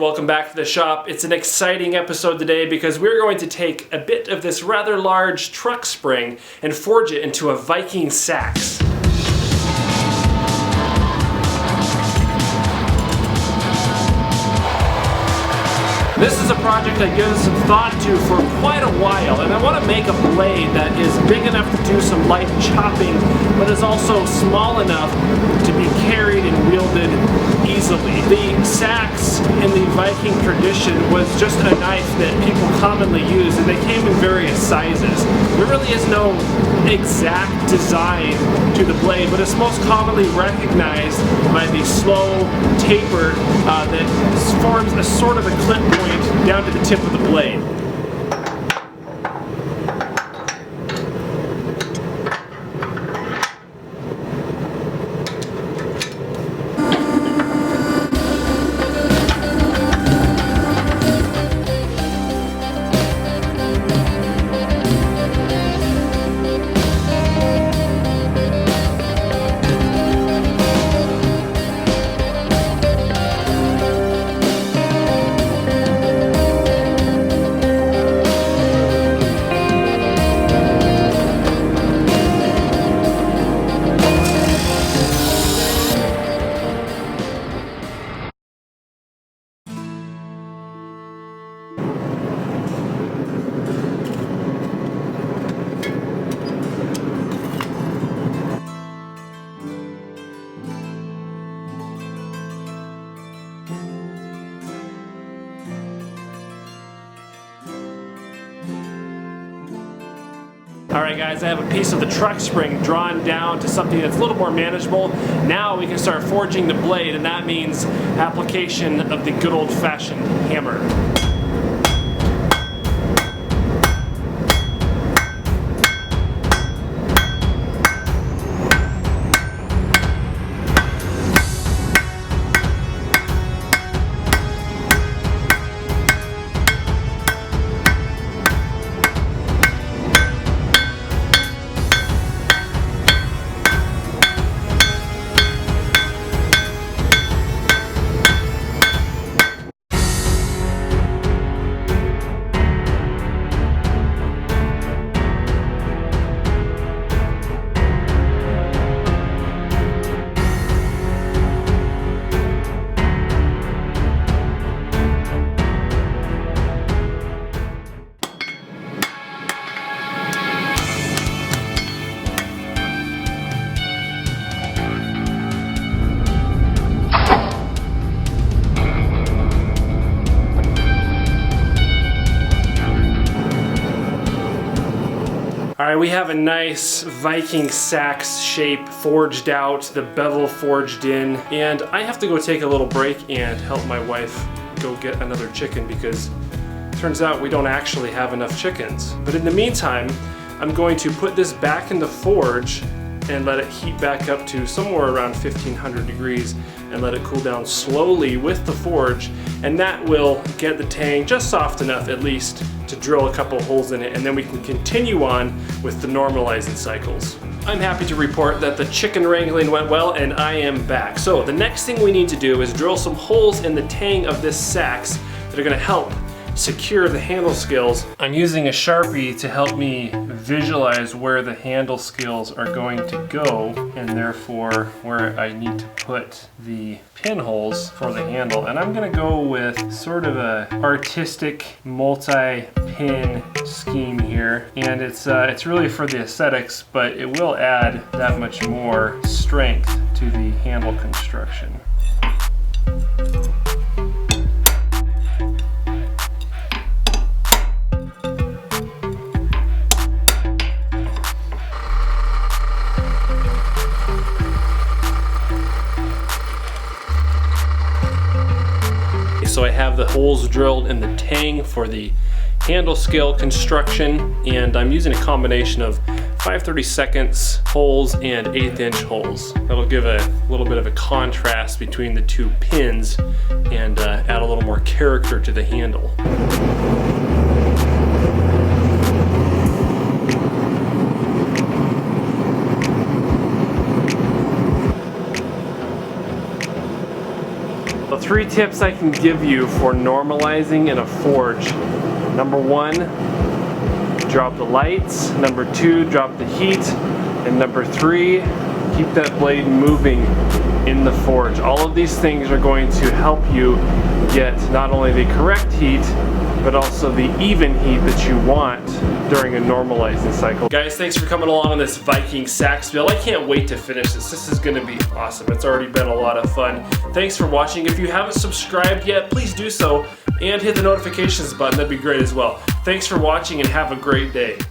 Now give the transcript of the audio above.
Welcome back to the shop. It's an exciting episode today because we're going to take a bit of this rather large truck spring and forge it into a Viking Seax. This is a project I've given some thought to for quite a while, and I want to make a blade that is big enough to do some light chopping, but is also small enough to be carried and wielded easily. The Seax in the Viking tradition was just a knife that people commonly use, and they came in various sizes. There really is no exact design to the blade, but it's most commonly recognized by the slow taper that forms a sort of a clip point down to the tip of the blade. Alright guys, I have a piece of the truck spring drawn down to something that's a little more manageable. Now we can start forging the blade, and that means application of the good old-fashioned hammer. Alright, we have a nice Viking Seax shape forged out, the bevel forged in, and I have to go take a little break and help my wife go get another chicken because it turns out we don't actually have enough chickens. But in the meantime, I'm going to put this back in the forge and let it heat back up to somewhere around 1500 degrees and let it cool down slowly with the forge, and that will get the tang just soft enough at least to drill a couple holes in it, and then we can continue on with the normalizing cycles. I'm happy to report that the chicken wrangling went well and I am back. So the next thing we need to do is drill some holes in the tang of this Seax that are going to help secure the handle skills. I'm using a Sharpie to help me visualize where the handle skills are going to go, and therefore where I need to put the pinholes for the handle. And I'm gonna go with sort of a artistic multi-pin scheme here, and it's really for the aesthetics, but it will add that much more strength to the handle construction. So I have the holes drilled in the tang for the handle scale construction, and I'm using a combination of 5/32 holes and 1/8 inch holes. That'll give a little bit of a contrast between the two pins and add a little more character to the handle. 3 tips I can give you for normalizing in a forge. Number 1, drop the lights. Number 2, drop the heat. And number 3, keep that blade moving in the forge. All of these things are going to help you get not only the correct heat, but also the even heat that you want during a normalizing cycle. Guys, thanks for coming along on this Viking Seax build. I can't wait to finish this. This is gonna be awesome. It's already been a lot of fun. Thanks for watching. If you haven't subscribed yet, please do so and hit the notifications button. That'd be great as well. Thanks for watching and have a great day.